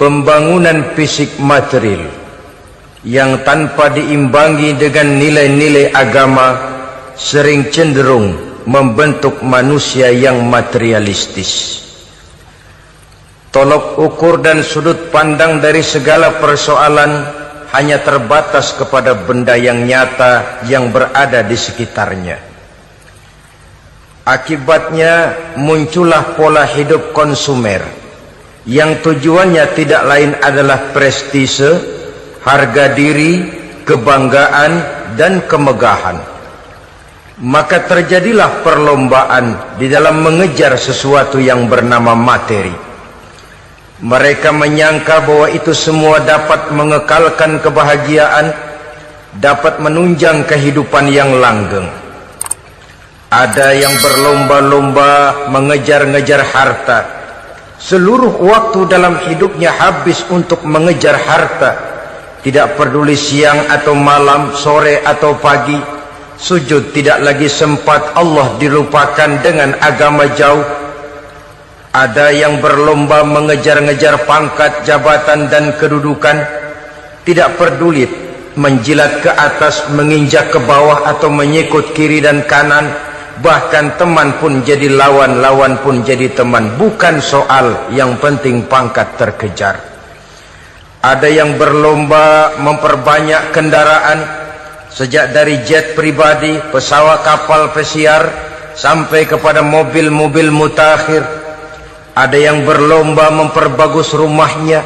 pembangunan fisik material yang tanpa diimbangi dengan nilai-nilai agama sering cenderung membentuk manusia yang materialistis. Tolok ukur dan sudut pandang dari segala persoalan hanya terbatas kepada benda yang nyata yang berada di sekitarnya. Akibatnya muncullah pola hidup konsumer yang tujuannya tidak lain adalah prestise, harga diri, kebanggaan, dan kemegahan. Maka terjadilah perlombaan di dalam mengejar sesuatu yang bernama materi. Mereka menyangka bahwa itu semua dapat mengekalkan kebahagiaan, dapat menunjang kehidupan yang langgeng. Ada yang berlomba-lomba mengejar-ngejar harta. Seluruh waktu dalam hidupnya habis untuk mengejar harta. Tidak peduli siang atau malam, sore atau pagi. Sujud tidak lagi sempat, Allah dilupakan dengan agama jauh. Ada yang berlomba mengejar-ngejar pangkat, jabatan, dan kedudukan. Tidak peduli menjilat ke atas, menginjak ke bawah, atau menyikut kiri dan kanan. Bahkan teman pun jadi lawan, lawan pun jadi teman. Bukan soal, yang penting pangkat terkejar. Ada yang berlomba memperbanyak kendaraan, sejak dari jet pribadi, pesawat, kapal pesiar, sampai kepada mobil-mobil mutakhir. Ada yang berlomba memperbagus rumahnya.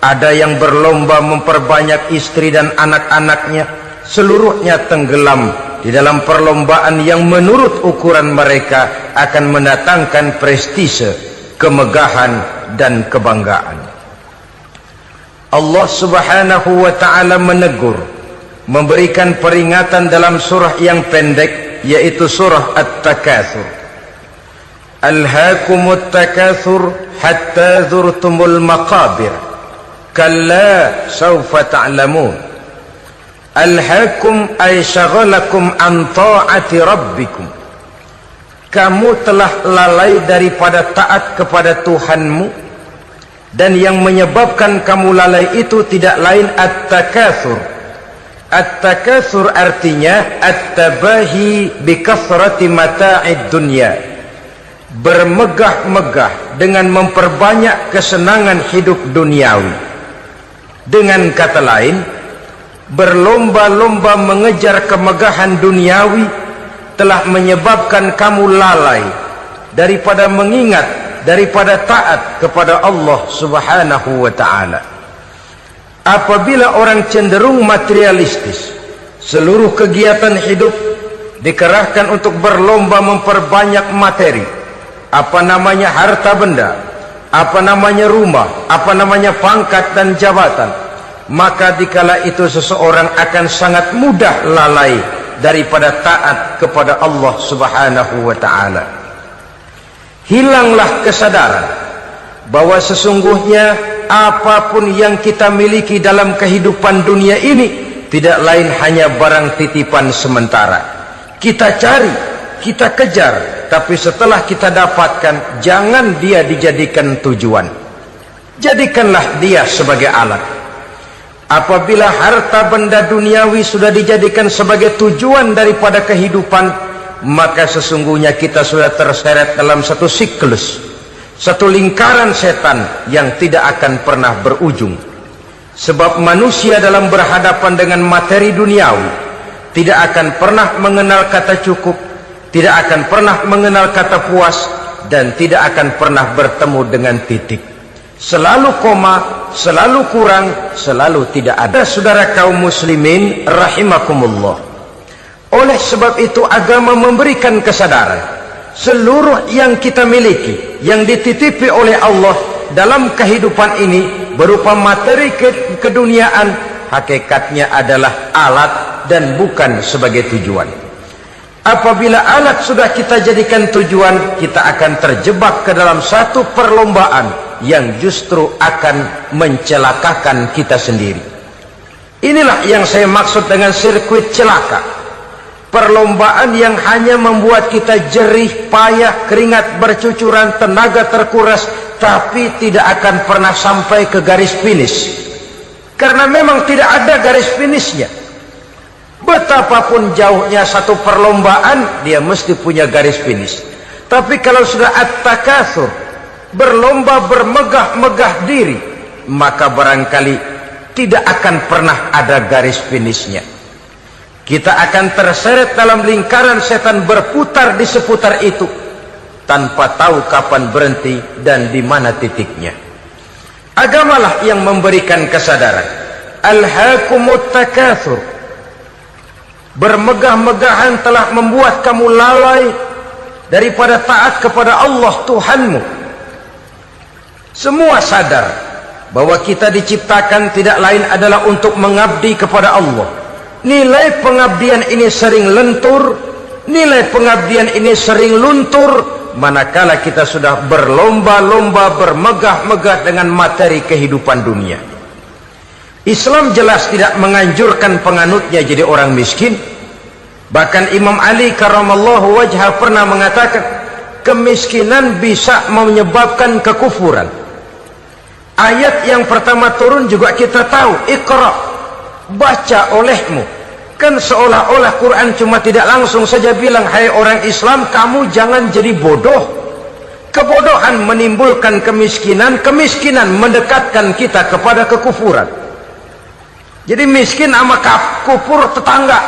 Ada yang berlomba memperbanyak istri dan anak-anaknya. Seluruhnya tenggelam di dalam perlombaan yang menurut ukuran mereka akan mendatangkan prestise, kemegahan, dan kebanggaan. Allah Subhanahu wa ta'ala menegur, memberikan peringatan dalam surah yang pendek, yaitu surah At-Takatsur. Alhaakumut takatsur hatta zurtumul maqabir, kalla sawfa ta'lamun. Alhaakum ay syagalakum an ta'ati rabbikum. Kamu telah lalai daripada taat kepada Tuhanmu, dan yang menyebabkan kamu lalai itu tidak lain at-takatsur. At-takatsur artinya at-tabahi bi kathrati mata'id dunya. Bermegah-megah dengan memperbanyak kesenangan hidup duniawi. Dengan kata lain, berlomba-lomba mengejar kemegahan duniawi telah menyebabkan kamu lalai daripada mengingat, daripada taat kepada Allah Subhanahu wa ta'ala. Apabila orang cenderung materialistis, seluruh kegiatan hidup dikerahkan untuk berlomba memperbanyak materi. Apa namanya harta benda, apa namanya rumah, apa namanya pangkat dan jabatan. Maka dikala itu seseorang akan sangat mudah lalai daripada taat kepada Allah Subhanahu wa ta'ala. Hilanglah kesadaran bahwa sesungguhnya apapun yang kita miliki dalam kehidupan dunia ini tidak lain hanya barang titipan sementara. Kita cari, kita kejar, tapi setelah kita dapatkan, jangan dia dijadikan tujuan. Jadikanlah dia sebagai alat. Apabila harta benda duniawi sudah dijadikan sebagai tujuan daripada kehidupan, maka sesungguhnya kita sudah terseret dalam satu siklus, satu lingkaran setan yang tidak akan pernah berujung. Sebab manusia dalam berhadapan dengan materi duniawi tidak akan pernah mengenal kata cukup, tidak akan pernah mengenal kata puas, dan tidak akan pernah bertemu dengan titik. Selalu koma, selalu kurang, selalu tidak ada. Saudara kaum muslimin rahimakumullah. Oleh sebab itu agama memberikan kesadaran, seluruh yang kita miliki, yang dititipi oleh Allah dalam kehidupan ini berupa materi keduniaan, hakikatnya adalah alat dan bukan sebagai tujuan. Apabila alat sudah kita jadikan tujuan, kita akan terjebak ke dalam satu perlombaan yang justru akan mencelakakan kita sendiri. Inilah yang saya maksud dengan sirkuit celaka. Perlombaan yang hanya membuat kita jerih, payah, keringat bercucuran, tenaga terkuras, tapi tidak akan pernah sampai ke garis finish. Karena memang tidak ada garis finishnya. Betapapun jauhnya satu perlombaan, dia mesti punya garis finish. Tapi kalau sudah at-takatsur, berlomba bermegah-megah diri, maka barangkali tidak akan pernah ada garis finishnya. Kita akan terseret dalam lingkaran setan, berputar di seputar itu tanpa tahu kapan berhenti dan di mana titiknya. Agamalah yang memberikan kesadaran. Alhaakumut takatsur, bermegah-megahan telah membuat kamu lalai daripada taat kepada Allah Tuhanmu. Semua sadar bahwa kita diciptakan tidak lain adalah untuk mengabdi kepada Allah. Nilai pengabdian ini sering lentur, nilai pengabdian ini sering luntur manakala kita sudah berlomba-lomba bermegah-megah dengan materi kehidupan dunia. Islam jelas tidak menganjurkan penganutnya jadi orang miskin. Bahkan Imam Ali karramallahu wajhah pernah mengatakan, kemiskinan bisa menyebabkan kekufuran. Ayat yang pertama turun juga kita tahu, Iqra, baca olehmu. Kan seolah-olah Quran cuma tidak langsung saja bilang, hai orang Islam, kamu jangan jadi bodoh. Kebodohan menimbulkan kemiskinan, kemiskinan mendekatkan kita kepada kekufuran. Jadi miskin sama kufur tetangga.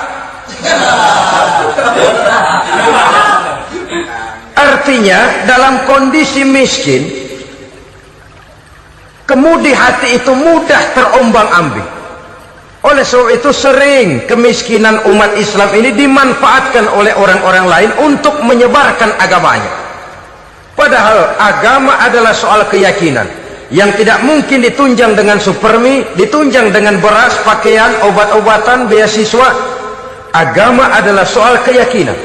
Artinya dalam kondisi miskin, kemudi hati itu mudah terombang-ambing. Oleh sebab itu sering kemiskinan umat Islam ini dimanfaatkan oleh orang-orang lain untuk menyebarkan agamanya. Padahal agama adalah soal keyakinan yang tidak mungkin ditunjang dengan supermi, ditunjang dengan beras, pakaian, obat-obatan, beasiswa. Agama adalah soal keyakinan.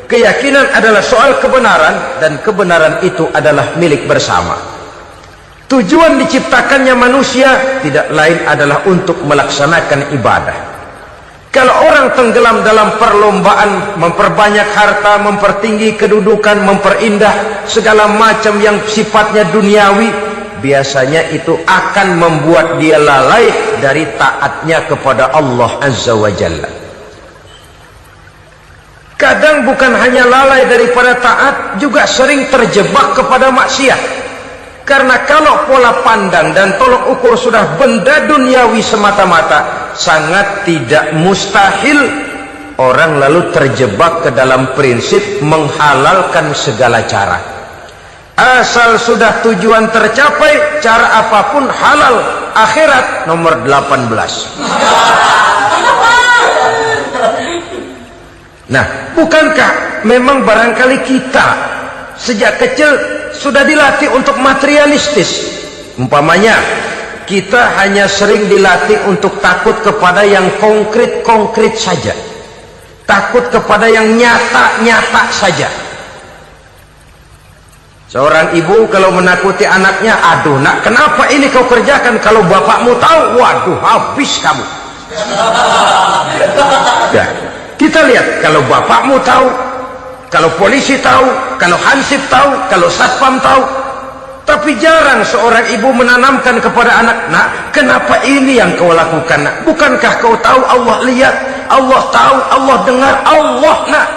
Keyakinan adalah soal kebenaran, dan kebenaran itu adalah milik bersama. Tujuan diciptakannya manusia tidak lain adalah untuk melaksanakan ibadah. Kalau orang tenggelam dalam perlombaan memperbanyak harta, mempertinggi kedudukan, memperindah segala macam yang sifatnya duniawi, biasanya itu akan membuat dia lalai dari taatnya kepada Allah Azza wa Jalla. Kadang bukan hanya lalai daripada taat, juga sering terjebak kepada maksiat. Karena kalau pola pandang dan tolok ukur sudah benda duniawi semata-mata, sangat tidak mustahil orang lalu terjebak ke dalam prinsip menghalalkan segala cara. Asal sudah tujuan tercapai, cara apapun halal. Akhirat nomor 18. Nah, bukankah memang barangkali kita sejak kecil sudah dilatih untuk materialistis? Umpamanya kita hanya sering dilatih untuk takut kepada yang konkret-konkret saja, takut kepada yang nyata-nyata saja. Seorang ibu kalau menakuti anaknya, aduh nak, kenapa ini kau kerjakan? Kalau bapakmu tahu, waduh, habis kamu. Ya, kita lihat, kalau bapakmu tahu, kalau polisi tahu, kalau hansip tahu, kalau satpam tahu. Tapi jarang seorang ibu menanamkan kepada anak, nak, kenapa ini yang kau lakukan, nak? Bukankah kau tahu Allah lihat, Allah tahu, Allah dengar, Allah, nak?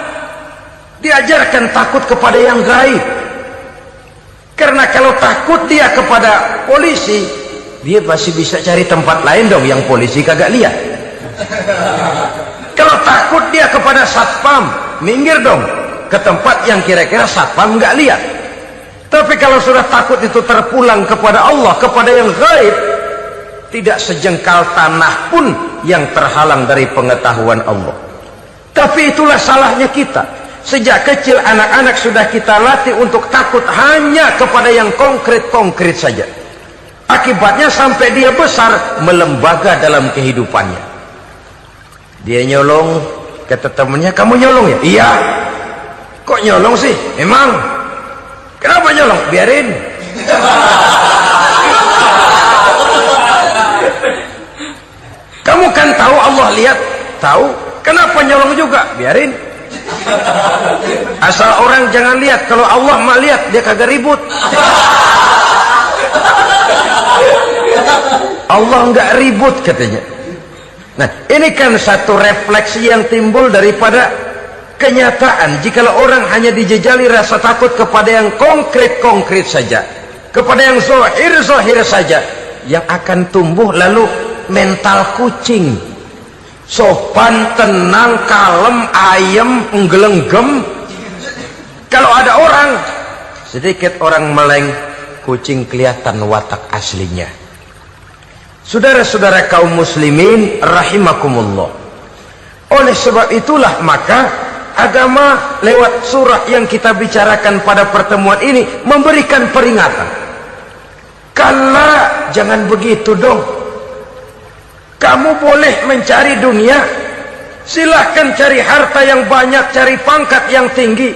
Diajarkan takut kepada yang gaib. Karena kalau takut dia kepada polisi, dia pasti bisa cari tempat lain dong yang polisi kagak lihat. Kalau takut dia kepada satpam, minggir dong ke tempat yang kira-kira satpam nggak lihat. Tapi kalau sudah takut itu terpulang kepada Allah, kepada yang gaib, tidak sejengkal tanah pun yang terhalang dari pengetahuan Allah. Tapi itulah salahnya kita. Sejak kecil anak-anak sudah kita latih untuk takut hanya kepada yang konkret-konkret saja. Akibatnya sampai dia besar melembaga dalam kehidupannya. Dia nyolong, kata temannya, kamu nyolong ya? Iya. Kok nyolong sih? Emang? Kenapa nyolong? Biarin. Kamu kan tahu Allah lihat? Tahu. Kenapa nyolong juga? Biarin. Asal orang jangan lihat. Kalau Allah mah lihat, dia kagak ribut. Allah nggak ribut katanya. Nah, ini kan satu refleksi yang timbul daripada kenyataan. Jikalau orang hanya dijejali rasa takut kepada yang konkret-konkret saja, kepada yang zahir-zahir saja, yang akan tumbuh lalu mental kucing, sopan, tenang, kalem, ayem, nggelenggem. Kalau ada orang, sedikit orang meleng, kucing kelihatan watak aslinya. Saudara-saudara kaum muslimin rahimakumullah. Oleh sebab itulah maka agama lewat surah yang kita bicarakan pada pertemuan ini memberikan peringatan. Kala, jangan begitu dong. Kamu boleh mencari dunia, silahkan cari harta yang banyak, cari pangkat yang tinggi,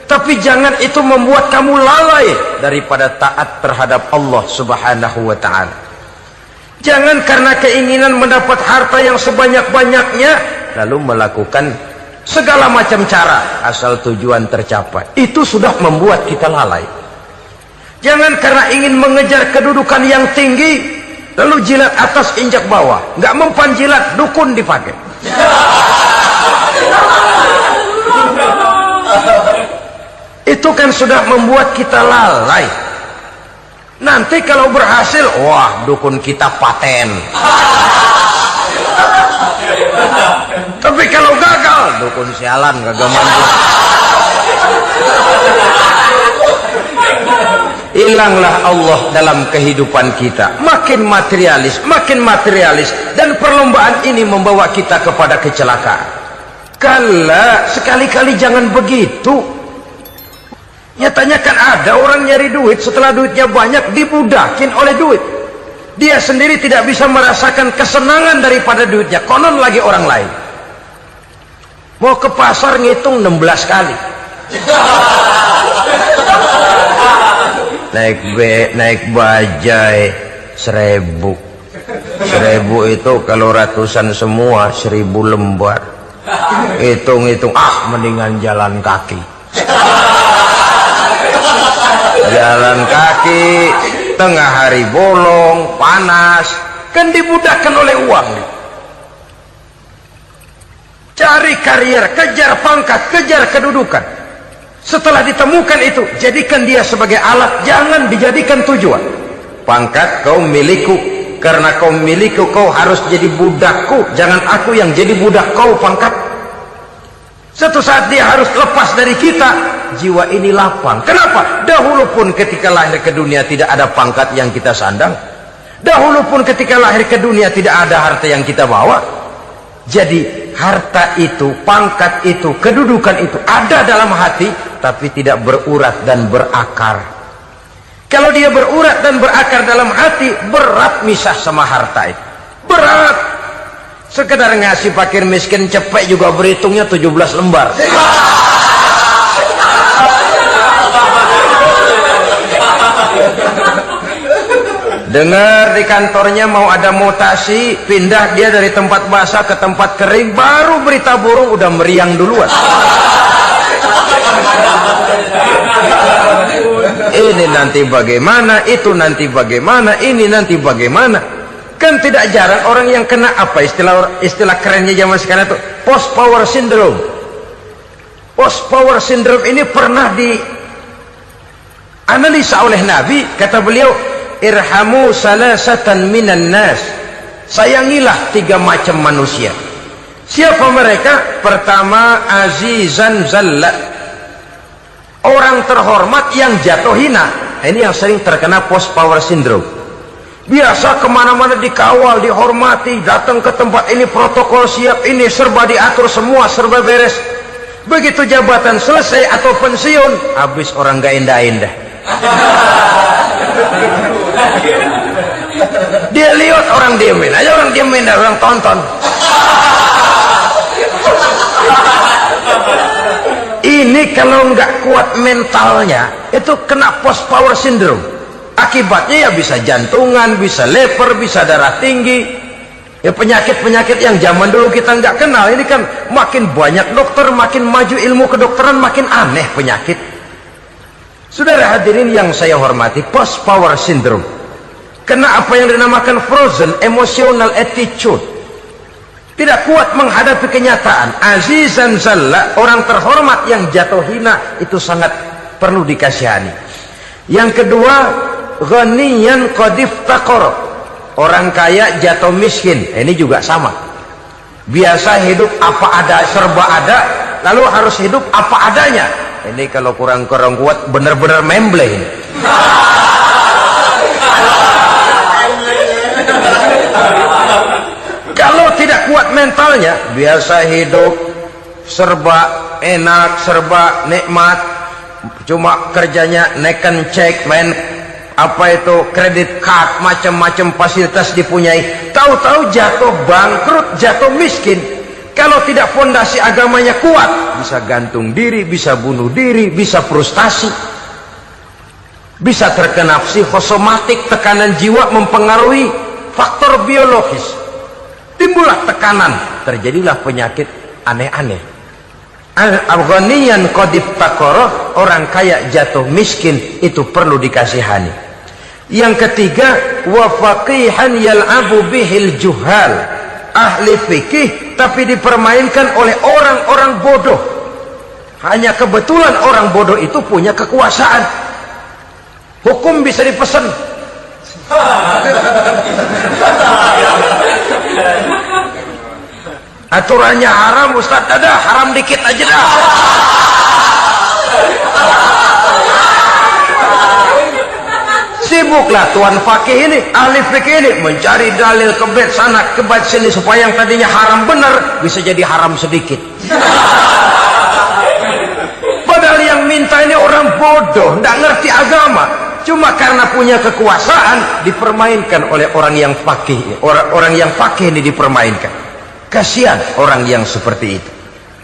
tapi jangan itu membuat kamu lalai daripada taat terhadap Allah subhanahu wa ta'ala. Jangan karena keinginan mendapat harta yang sebanyak-banyaknya lalu melakukan segala macam cara asal tujuan tercapai. Itu sudah membuat kita lalai. Jangan karena ingin mengejar kedudukan yang tinggi lalu jilat atas injak bawah. Nggak mempan jilat, dukun dipakai. Itu kan sudah membuat kita lalai. Nanti kalau berhasil, wah dukun kita paten. Tapi kalau gagal, dukun sialan, kagak mandi. Hilanglah Allah dalam kehidupan kita. Makin materialis, dan perlombaan ini membawa kita kepada kecelakaan. Kala, sekali-kali jangan begitu. Nyatanya kan ada orang nyari duit, setelah duitnya banyak dibudakin oleh duit. Dia sendiri tidak bisa merasakan kesenangan daripada duitnya, konon lagi orang lain. Mau ke pasar ngitung 16 kali. Naik bajai 1000. 1000 itu kalau ratusan semua 1000 lembar. Hitung-hitung, mendingan jalan kaki. Jalan kaki tengah hari bolong, panas, kan dibudakkan oleh uang. Cari karier, kejar pangkat, kejar kedudukan. Setelah ditemukan itu, jadikan dia sebagai alat, jangan dijadikan tujuan. Pangkat kau milikku, karena kau milikku kau harus jadi budakku, jangan aku yang jadi budak kau pangkat. Suatu saat dia harus lepas dari kita, jiwa ini lapang. Kenapa? Dahulu pun ketika lahir ke dunia tidak ada pangkat yang kita sandang. Dahulu pun ketika lahir ke dunia tidak ada harta yang kita bawa. Jadi harta itu, pangkat itu, kedudukan itu ada dalam hati, tapi tidak berurat dan berakar. Kalau dia berurat dan berakar dalam hati, berat misah sama harta itu. Berat. Sekedar ngasih fakir miskin cepet juga berhitungnya 17 lembar. Dengar di kantornya mau ada mutasi, pindah dia dari tempat basah ke tempat kering, baru berita burung udah meriang duluan. Ini nanti bagaimana, itu nanti bagaimana, ini nanti bagaimana. Kan tidak jarang orang yang kena apa istilah kerennya zaman sekarang itu post power syndrome. Post power syndrome ini pernah dianalisa oleh Nabi. Kata beliau, irhamu salasatan minan nas, sayangilah 3 macam manusia. Siapa mereka? Pertama, azizan zallat, orang terhormat yang jatuh hina. Ini yang sering terkena post power syndrome. Biasa kemana-mana dikawal, dihormati, datang ke tempat ini protokol siap, ini serba diatur, semua serba beres. Begitu jabatan selesai atau pensiun, habis orang gak indah-indah. Dia lihat orang diemin aja, orang diemin dan orang tonton. Ini kalau nggak kuat mentalnya, itu kena post power syndrome. Akibatnya ya bisa jantungan, bisa lever, bisa darah tinggi. Ya penyakit-penyakit yang zaman dulu kita nggak kenal. Ini kan makin banyak dokter, makin maju ilmu kedokteran, makin aneh penyakit. Saudara hadirin yang saya hormati, post power syndrome. Kena apa yang dinamakan frozen emotional attitude, tidak kuat menghadapi kenyataan. Azizan zalla, orang terhormat yang jatuh hina, itu sangat perlu dikasihani. Yang kedua, ghaniyan qad iftaqara, orang kaya jatuh miskin. Ini juga sama, biasa hidup apa ada, serba ada, lalu harus hidup apa adanya. Ini kalau kurang kuat benar-benar memble ini. Kalau tidak kuat mentalnya, biasa hidup serba enak, serba nikmat, cuma kerjanya neken cek, main apa itu kredit card, macam-macam fasilitas dipunyai, tahu-tahu jatuh bangkrut, jatuh miskin. Kalau tidak fondasi agamanya kuat, bisa gantung diri, bisa bunuh diri, bisa frustasi, bisa terkena psikosomatik, tekanan jiwa mempengaruhi faktor biologis, timbullah tekanan, terjadilah penyakit aneh-aneh. Al-ghaniyan qad iftaqara, orang kaya jatuh miskin, itu perlu dikasihani. Yang ketiga, wa faqihan yal'abu bihil juhal, ahli fikih tapi dipermainkan oleh orang-orang bodoh. Hanya kebetulan orang bodoh itu punya kekuasaan, hukum bisa dipesan. Aturannya haram, Ustaz, ada haram dikit aja dah. Sibuklah tuan fakih ini, ahli fikih ini, mencari dalil kebet sana kebet sini supaya yang tadinya haram benar bisa jadi haram sedikit. Padahal yang minta ini orang bodoh, tidak ngerti agama, cuma karena punya kekuasaan dipermainkan oleh orang yang fakih. Orang yang fakih ini dipermainkan. Kasihan orang yang seperti itu.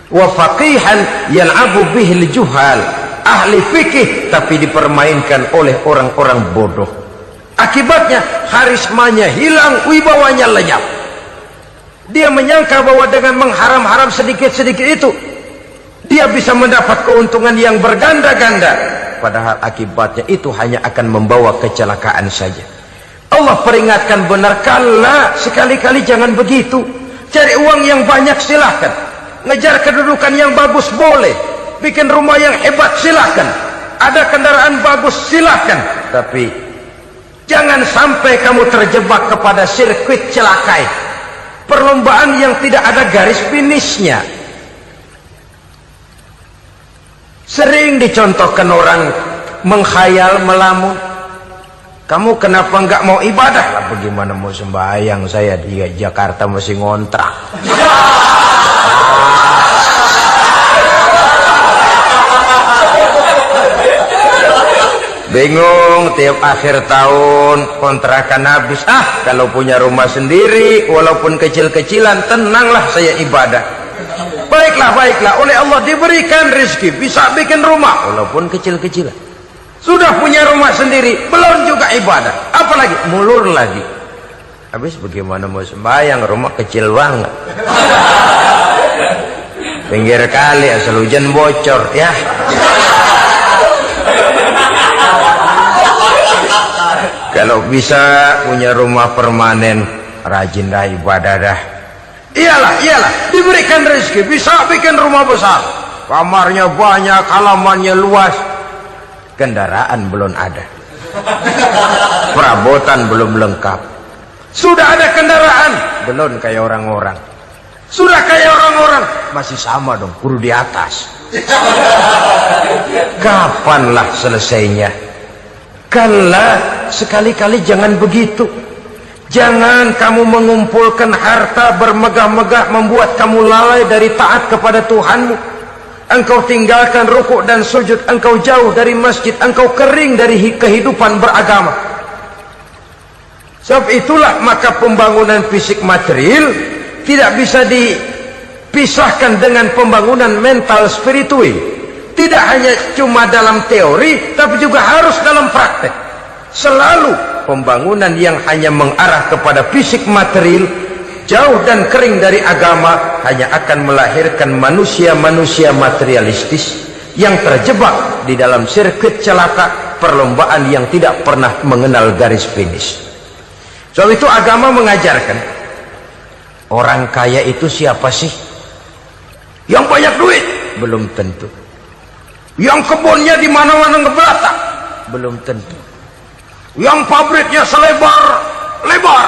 Wa faqihan yal'abu bihil juhal, ahli fikih tapi dipermainkan oleh orang-orang bodoh. Akibatnya karismanya hilang, wibawanya lenyap. Dia menyangka bahwa dengan mengharam-haram sedikit-sedikit itu dia bisa mendapat keuntungan yang berganda-ganda, padahal akibatnya itu hanya akan membawa kecelakaan saja. Allah peringatkan benar, kala, sekali-kali jangan begitu. Cari uang yang banyak silahkan, ngejar kedudukan yang bagus boleh, bikin rumah yang hebat silahkan, ada kendaraan bagus silahkan, tapi jangan sampai kamu terjebak kepada sirkuit celakai, perlombaan yang tidak ada garis finishnya. Sering dicontohkan orang menghayal, melamun. Kamu kenapa nggak mau ibadah? Lah bagaimana mau sembahyang, saya di Jakarta masih ngontrak. Bingung, tiap akhir tahun kontrakan habis. Kalau punya rumah sendiri walaupun kecil-kecilan, tenanglah saya ibadah. Baiklah, oleh Allah diberikan rezeki, bisa bikin rumah walaupun kecil-kecilan. Sudah punya rumah sendiri, belum juga ibadah, apalagi mulur lagi. Habis bagaimana mau sembahyang, rumah kecil banget, pinggir kali, asal hujan bocor ya. Kalau bisa punya rumah permanen, rajin dah ibadah dah. Iyalah, diberikan rezeki, bisa bikin rumah besar, kamarnya banyak, halamannya luas, kendaraan belum ada, perabotan belum lengkap. Sudah ada kendaraan, belum kayak orang-orang. Sudah kayak orang-orang, masih sama dong, kudu di atas. Kapanlah selesainya? Kala, sekali-kali jangan begitu. Jangan kamu mengumpulkan harta bermegah-megah membuat kamu lalai dari taat kepada Tuhanmu. Engkau tinggalkan rukuk dan sujud, engkau jauh dari masjid, engkau kering dari kehidupan beragama. Sebab itulah maka pembangunan fisik material tidak bisa dipisahkan dengan pembangunan mental spiritual. Tidak hanya cuma dalam teori, tapi juga harus dalam praktek. Selalu pembangunan yang hanya mengarah kepada fisik material, jauh dan kering dari agama, hanya akan melahirkan manusia-manusia materialistis yang terjebak di dalam sirkuit celaka, perlombaan yang tidak pernah mengenal garis finish. Sebab itu agama mengajarkan orang kaya itu siapa sih? Yang banyak duit? Belum tentu. Yang kebunnya di mana-mana ngebelatak? Belum tentu. Yang pabriknya selebar-lebar?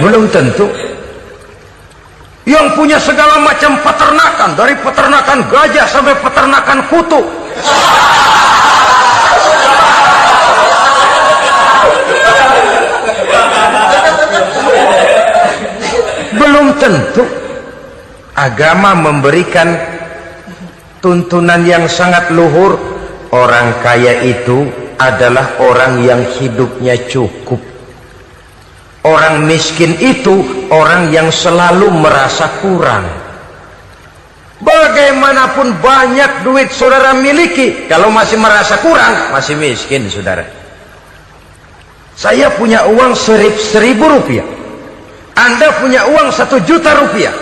Belum tentu. Yang punya segala macam peternakan, dari peternakan gajah sampai peternakan kutu? Belum tentu. Agama memberikan tuntunan yang sangat luhur. Orang kaya itu adalah orang yang hidupnya cukup. Orang miskin itu orang yang selalu merasa kurang. Bagaimanapun banyak duit saudara miliki, kalau masih merasa kurang, masih miskin saudara. Saya punya uang 1.000 rupiah, Anda punya uang 1 juta rupiah.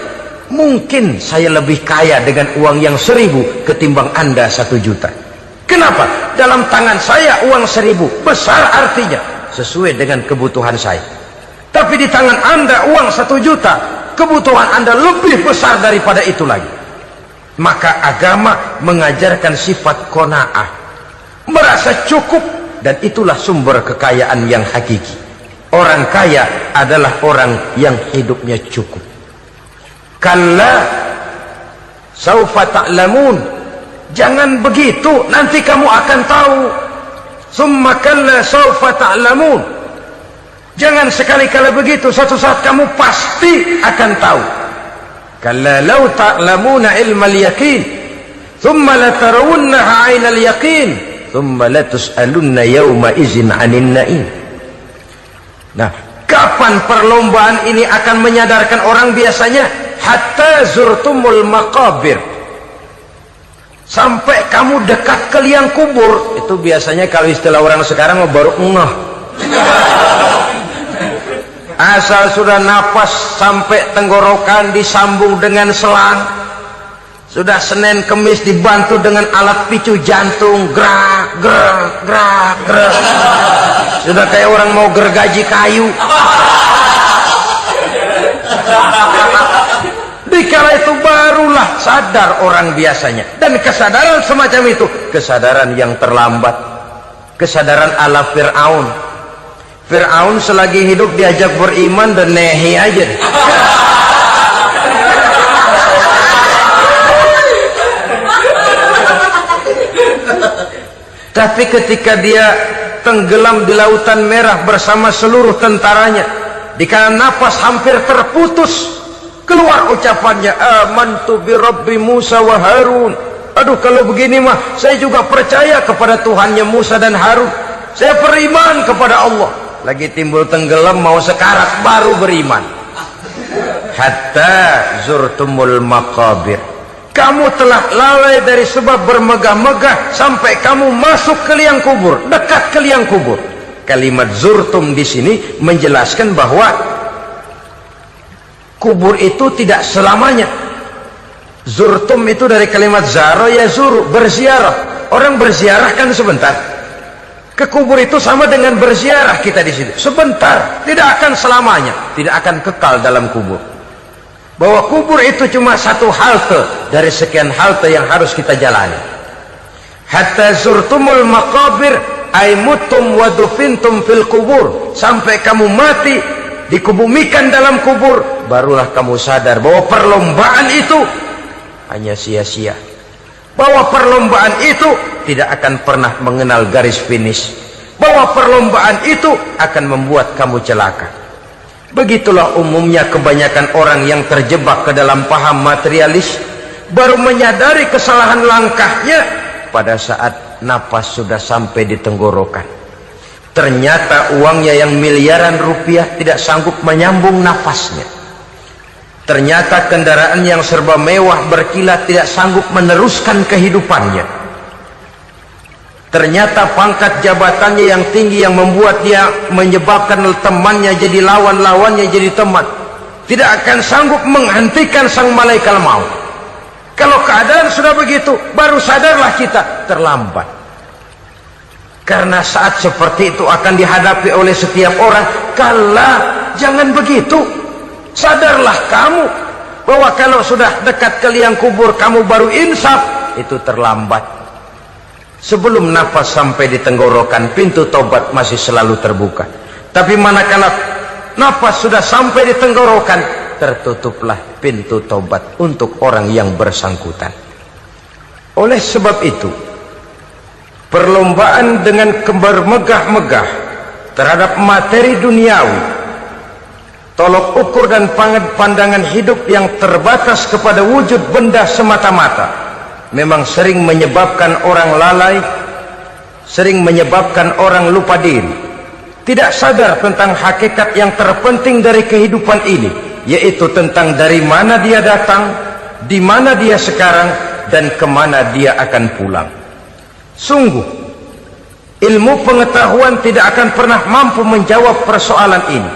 Mungkin saya lebih kaya dengan uang yang 1.000 ketimbang Anda 1 juta. Kenapa? Dalam tangan saya uang 1.000 besar, artinya sesuai dengan kebutuhan saya. Tapi di tangan Anda uang 1 juta, kebutuhan Anda lebih besar daripada itu lagi. Maka agama mengajarkan sifat qanaah, merasa cukup, dan itulah sumber kekayaan yang hakiki. Orang kaya adalah orang yang hidupnya cukup. Kalla saufa ta'lamun, jangan begitu, nanti kamu akan tahu. Summa kalla saufa ta'lamun, jangan sekali-kali begitu, suatu saat kamu pasti akan tahu. Kalla law ta'lamuna ilmal yaqin thumma latarawunnaha 'ainal yaqin thumma latus'alunna yawma idzin 'anil na'im. Nah, kapan perlombaan ini akan menyadarkan orang biasanya? Hatta zurtumul maqabir, sampai kamu dekat ke liang kubur. Itu biasanya kalau istilah orang sekarang baru ngeh. Asal sudah napas sampai tenggorokan disambung dengan selang, sudah Senin Kemis dibantu dengan alat picu jantung, gerak gerak gerak gerak, sudah kayak orang mau gergaji kayu. Dikala itu barulah sadar orang biasanya. Dan kesadaran semacam itu, kesadaran yang terlambat, kesadaran ala Fir'aun. Fir'aun selagi hidup diajak beriman dan nehi aja. Tapi ketika dia tenggelam di lautan merah bersama seluruh tentaranya, dikala napas hampir terputus, keluar ucapannya, amantu bi Rabbi Musa wa Harun. Aduh, kalau begini mah saya juga percaya kepada Tuhannya Musa dan Harun. Saya beriman kepada Allah. Lagi timbul tenggelam mau sekarat baru beriman. Hatta zurtumul maqabir, kamu telah lalai dari sebab bermegah-megah sampai kamu masuk ke liang kubur, dekat ke liang kubur. Kalimat zurtum di sini menjelaskan bahwa kubur itu tidak selamanya. Zurtum itu dari kalimat zara yazuru, berziarah. Orang berziarah kan sebentar. Ke kubur itu sama dengan berziarah kita di situ. Sebentar, tidak akan selamanya, tidak akan kekal dalam kubur. Bahwa kubur itu cuma satu halte dari sekian halte yang harus kita jalani. Hatta zurtumul maqabir ay mutum wa dufintum fil kubur, sampai kamu mati dikubumikan dalam kubur, barulah kamu sadar bahwa perlombaan itu hanya sia-sia, bahwa perlombaan itu tidak akan pernah mengenal garis finish, bahwa perlombaan itu akan membuat kamu celaka. Begitulah umumnya kebanyakan orang yang terjebak ke dalam paham materialis, baru menyadari kesalahan langkahnya pada saat napas sudah sampai di tenggorokan. Ternyata uangnya yang miliaran rupiah tidak sanggup menyambung nafasnya. Ternyata kendaraan yang serba mewah berkilat tidak sanggup meneruskan kehidupannya. Ternyata pangkat jabatannya yang tinggi yang membuat dia menyebabkan temannya jadi lawan, lawannya jadi teman, tidak akan sanggup menghentikan sang malaikat maut. Kalau keadaan sudah begitu, baru sadarlah kita terlambat. Karena saat seperti itu akan dihadapi oleh setiap orang. Kalah, jangan begitu. Sadarlah kamu bahwa kalau sudah dekat ke liang kubur kamu baru insaf, itu terlambat. Sebelum nafas sampai di tenggorokan, pintu tobat masih selalu terbuka. Tapi manakala nafas sudah sampai di tenggorokan, tertutuplah pintu tobat untuk orang yang bersangkutan. Oleh sebab itu, perlombaan dengan bermegah-megah terhadap materi duniawi, tolok ukur dan pandangan hidup yang terbatas kepada wujud benda semata-mata, memang sering menyebabkan orang lalai, sering menyebabkan orang lupa diri, tidak sadar tentang hakikat yang terpenting dari kehidupan ini, yaitu tentang dari mana dia datang, di mana dia sekarang, dan kemana dia akan pulang. Sungguh, ilmu pengetahuan tidak akan pernah mampu menjawab persoalan ini.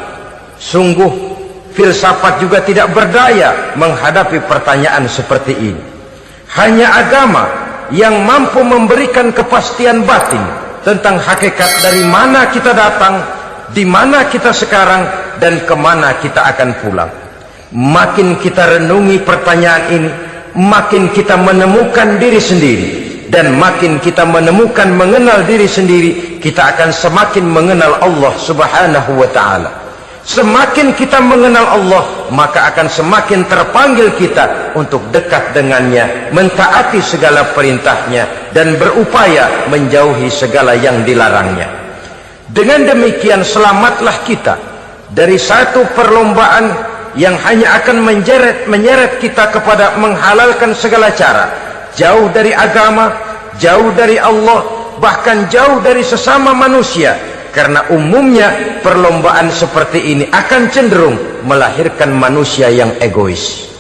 Sungguh, filsafat juga tidak berdaya menghadapi pertanyaan seperti ini. Hanya agama yang mampu memberikan kepastian batin tentang hakikat dari mana kita datang, di mana kita sekarang, dan kemana kita akan pulang. Makin kita renungi pertanyaan ini, makin kita menemukan diri sendiri. Dan makin kita menemukan mengenal diri sendiri, kita akan semakin mengenal Allah subhanahu wa ta'ala. Semakin kita mengenal Allah, maka akan semakin terpanggil kita untuk dekat dengannya, mentaati segala perintahnya, dan berupaya menjauhi segala yang dilarangnya. Dengan demikian selamatlah kita dari satu perlombaan yang hanya akan menyeret kita kepada menghalalkan segala cara, jauh dari agama, jauh dari Allah, bahkan jauh dari sesama manusia. Karena umumnya perlombaan seperti ini akan cenderung melahirkan manusia yang egois.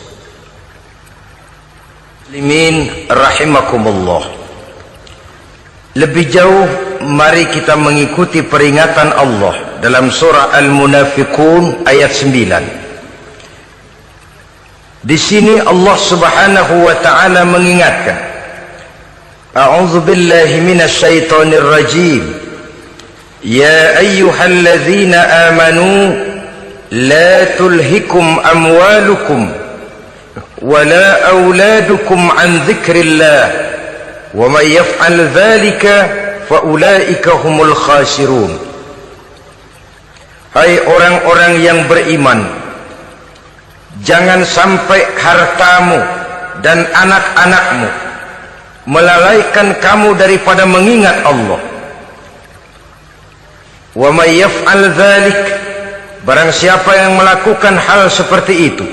Muslimin rahimakumullah. Lebih jauh, mari kita mengikuti peringatan Allah dalam surah Al-Munafiqun ayat 9. Di sini Allah Subhanahu wa taala mengingatkan, A'udzu billahi minasy syaithanir rajim. Ya ayyuhalladzina amanu la tulhikum amwalukum wala auladukum an dzikrillah wa may yaf'al dzalika fa ulaika humul khasirun. Hai orang-orang yang beriman, jangan sampai hartamu dan anak-anakmu melalaikan kamu daripada mengingat Allah. Wa may yaf'al dzalik, barang siapa yang melakukan hal seperti itu,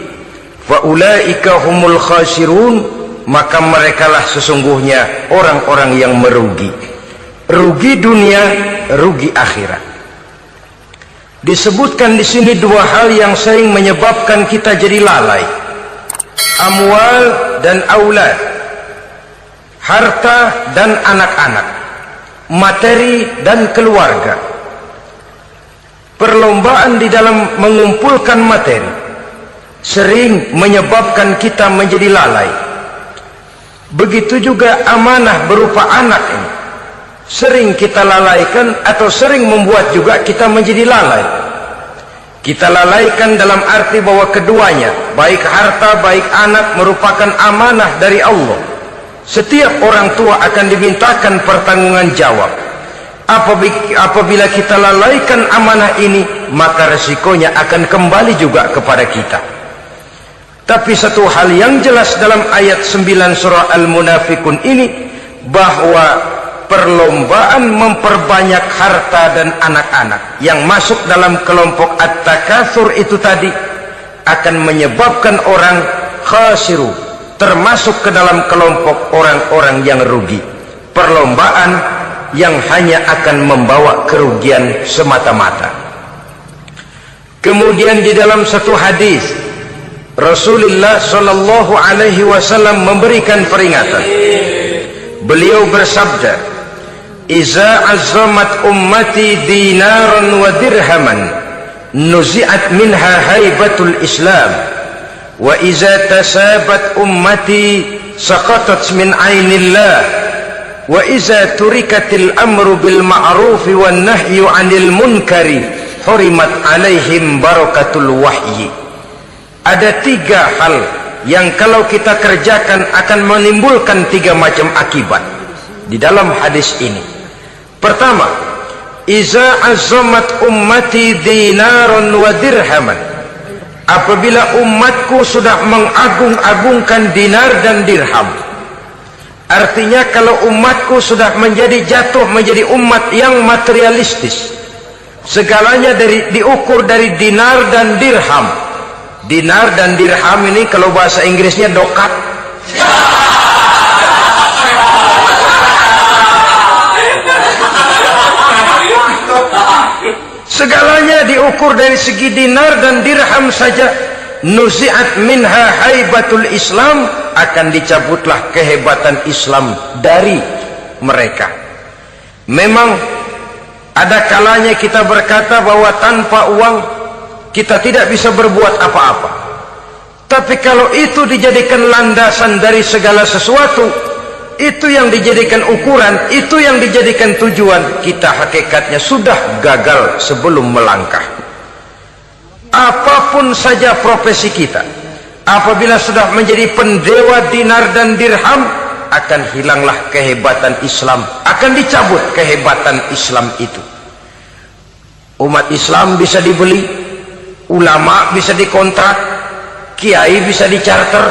fa ulaika humul khasirun, maka merekalah sesungguhnya orang-orang yang merugi. Rugi dunia, rugi akhirat. Disebutkan di sini dua hal yang sering menyebabkan kita jadi lalai. Amwal dan aulad. Harta dan anak-anak. Materi dan keluarga. Perlombaan di dalam mengumpulkan materi sering menyebabkan kita menjadi lalai. Begitu juga amanah berupa anak ini sering kita lalaikan atau sering membuat juga kita menjadi lalai. Kita lalaikan dalam arti bahwa keduanya, baik harta baik anak, merupakan amanah dari Allah. Setiap orang tua akan dimintakan pertanggungan jawab. Apabila kita lalaikan amanah ini, maka resikonya akan kembali juga kepada kita. Tapi satu hal yang jelas dalam ayat 9 surah Al-Munafiqun ini, bahwa perlombaan memperbanyak harta dan anak-anak yang masuk dalam kelompok at-takatsur itu tadi akan menyebabkan orang khasiru, termasuk ke dalam kelompok orang-orang yang rugi. Perlombaan yang hanya akan membawa kerugian semata-mata. Kemudian di dalam satu hadis Rasulullah sallallahu alaihi wasallam memberikan peringatan. Beliau bersabda, "Iza azzamat ummati dinaran wa dirhaman, nuzi'at minha haibatul Islam, wa iza tasabat ummati saqatat min ainillah, wa iza turikatil amru bil ma'rufi wan nahyu 'anil munkari hurimat 'alaihim barakatul wahyi. Ada 3 hal yang kalau kita kerjakan akan menimbulkan 3 macam akibat di dalam hadis ini. Pertama, iza azamat ummati dinaron wa dirhaman. Apabila umatku sudah mengagung-agungkan dinar dan dirham, artinya kalau umatku sudah jatuh menjadi umat yang materialistis, segalanya diukur dari dinar dan dirham. Dinar dan dirham ini kalau bahasa Inggrisnya dokat. Segalanya diukur dari segi dinar dan dirham saja. Nuzi'at minha haibatul Islam, akan dicabutlah kehebatan Islam dari mereka. Memang ada kalanya kita berkata bahwa tanpa uang kita tidak bisa berbuat apa-apa. Tapi kalau itu dijadikan landasan dari segala sesuatu, itu yang dijadikan ukuran, itu yang dijadikan tujuan, kita hakikatnya sudah gagal sebelum melangkah. Apapun saja profesi kita, apabila sudah menjadi pendewa dinar dan dirham, akan hilanglah kehebatan Islam, akan dicabut kehebatan Islam itu. Umat Islam bisa dibeli, ulama bisa dikontrak, kiai bisa dicarter.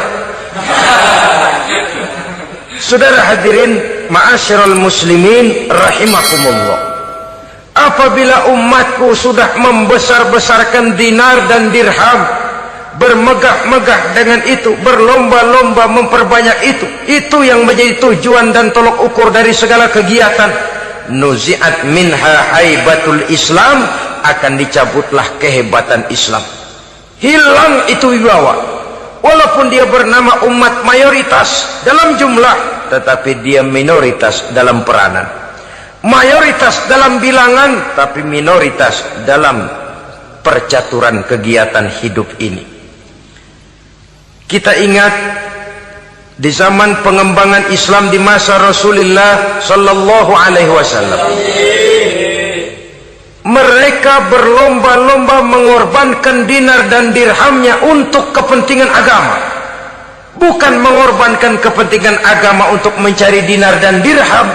Saudara hadirin ma'asyiral muslimin rahimakumullah, apabila umatku sudah membesar-besarkan dinar dan dirham, bermegah-megah dengan itu, berlomba-lomba memperbanyak itu yang menjadi tujuan dan tolok ukur dari segala kegiatan, nuzi'at minha haibatul Islam, akan dicabutlah kehebatan Islam. Hilang itu wibawa. Walaupun dia bernama umat mayoritas dalam jumlah, tetapi dia minoritas dalam peranan. Mayoritas dalam bilangan, tapi minoritas dalam percaturan kegiatan hidup ini. Kita ingat di zaman pengembangan Islam di masa Rasulullah sallallahu alaihi wasallam, mereka berlomba-lomba mengorbankan dinar dan dirhamnya untuk kepentingan agama, bukan mengorbankan kepentingan agama untuk mencari dinar dan dirham.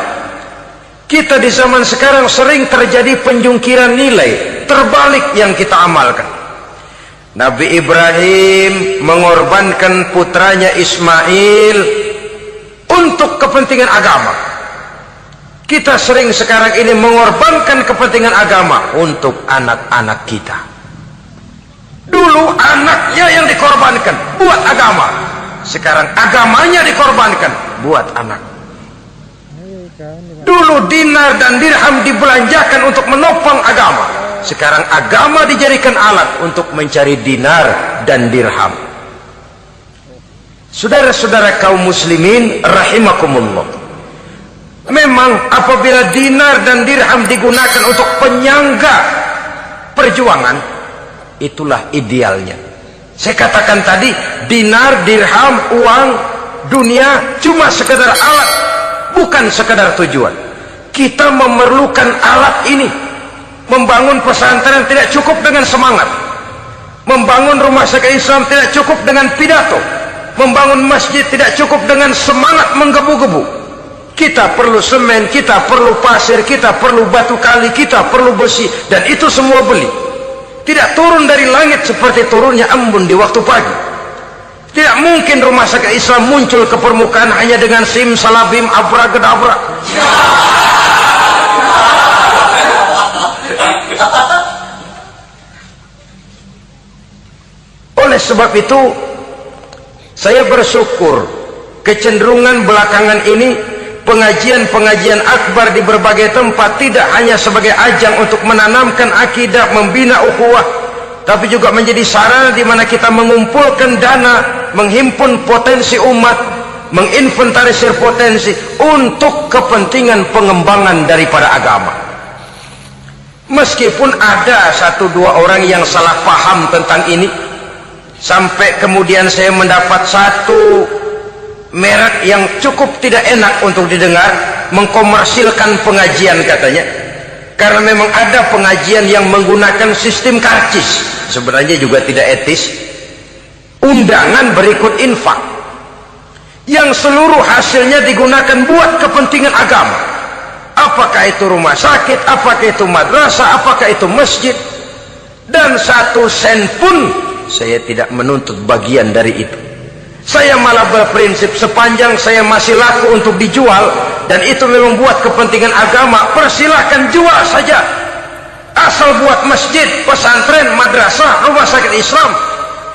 Kita di zaman sekarang sering terjadi penjungkiran nilai, terbalik yang kita amalkan. Nabi Ibrahim mengorbankan putranya Ismail untuk kepentingan agama. Kita sering sekarang ini mengorbankan kepentingan agama untuk anak-anak kita. Dulu anaknya yang dikorbankan buat agama, sekarang agamanya dikorbankan buat anak. Dulu dinar dan dirham dibelanjakan untuk menopang agama, sekarang agama dijadikan alat untuk mencari dinar dan dirham. Saudara-saudara kaum muslimin rahimakumullah, memang apabila dinar dan dirham digunakan untuk penyangga perjuangan, itulah idealnya. Saya katakan tadi, dinar, dirham, uang, dunia cuma sekedar alat, bukan sekedar tujuan. Kita memerlukan alat ini. Membangun pesantren tidak cukup dengan semangat, membangun rumah sakit Islam tidak cukup dengan pidato, membangun masjid tidak cukup dengan semangat menggebu-gebu. Kita perlu semen, kita perlu pasir, kita perlu batu kali, kita perlu besi, dan itu semua beli. Tidak turun dari langit seperti turunnya embun di waktu pagi. Tidak mungkin rumah sakit Islam muncul ke permukaan hanya dengan simsalabim abrakadabra. Oleh sebab itu, saya bersyukur kecenderungan belakangan ini pengajian-pengajian akbar di berbagai tempat tidak hanya sebagai ajang untuk menanamkan akidah, membina ukhuwah, tapi juga menjadi sarana di mana kita mengumpulkan dana, menghimpun potensi umat, menginventarisir potensi untuk kepentingan pengembangan daripada agama. Meskipun ada 1-2 orang yang salah paham tentang ini, sampai kemudian saya mendapat satu merek yang cukup tidak enak untuk didengar, mengkomersilkan pengajian katanya, karena memang ada pengajian yang menggunakan sistem karcis, sebenarnya juga tidak etis. Undangan berikut infak yang seluruh hasilnya digunakan buat kepentingan agama, apakah itu rumah sakit, apakah itu madrasah, apakah itu masjid, dan 1 sen pun saya tidak menuntut bagian dari itu. Saya malah berprinsip sepanjang saya masih laku untuk dijual dan itu memang buat kepentingan agama, persilahkan jual saja, asal buat masjid, pesantren, madrasah, rumah sakit Islam,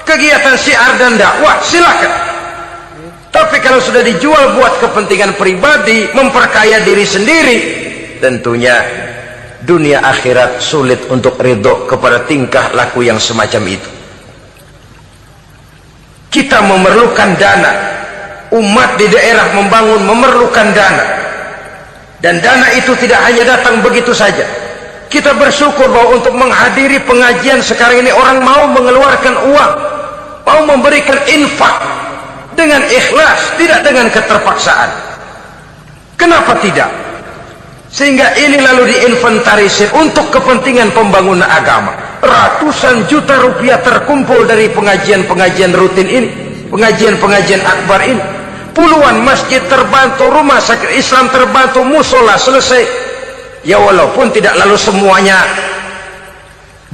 kegiatan syiar dan dakwah, silakan. Tapi kalau sudah dijual buat kepentingan pribadi, memperkaya diri sendiri, tentunya dunia akhirat sulit untuk ridho kepada tingkah laku yang semacam itu. Kita memerlukan dana, umat di daerah membangun memerlukan dana, dan dana itu tidak hanya datang begitu saja. Kita bersyukur bahwa untuk menghadiri pengajian sekarang ini orang mau mengeluarkan uang, mau memberikan infak dengan ikhlas, tidak dengan keterpaksaan. Kenapa tidak? Sehingga ini lalu diinventarisir untuk kepentingan pembangunan agama. Ratusan juta rupiah terkumpul dari pengajian-pengajian rutin ini, pengajian-pengajian akbar ini. Puluhan masjid terbantu, rumah sakit Islam terbantu, musola selesai. Ya walaupun tidak lalu semuanya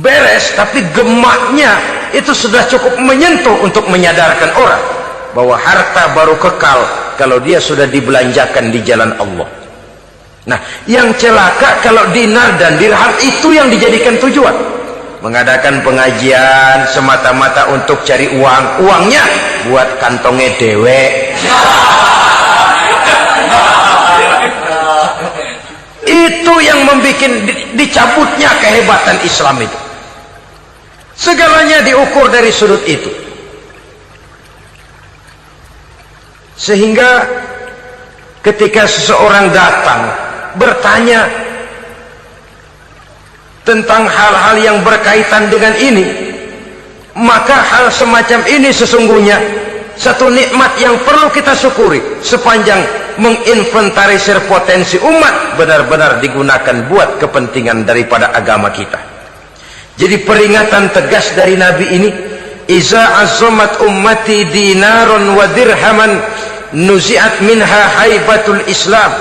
beres, tapi gemaknya itu sudah cukup menyentuh untuk menyadarkan orang bahwa harta baru kekal kalau dia sudah dibelanjakan di jalan Allah. Nah, yang celaka kalau dinar dan dirham itu yang dijadikan tujuan. Mengadakan pengajian semata-mata untuk cari uang, uangnya buat kantongnya dewe. Itu yang membuat dicabutnya kehebatan Islam itu. Segalanya diukur dari sudut itu. Sehingga ketika seseorang datang bertanya tentang hal-hal yang berkaitan dengan ini, maka hal semacam ini sesungguhnya satu nikmat yang perlu kita syukuri sepanjang menginventarisir potensi umat benar-benar digunakan buat kepentingan daripada agama kita. Jadi peringatan tegas dari Nabi ini, iza azzamat ummati dinarun wa dirhaman nuzi'at minha haibatul Islam.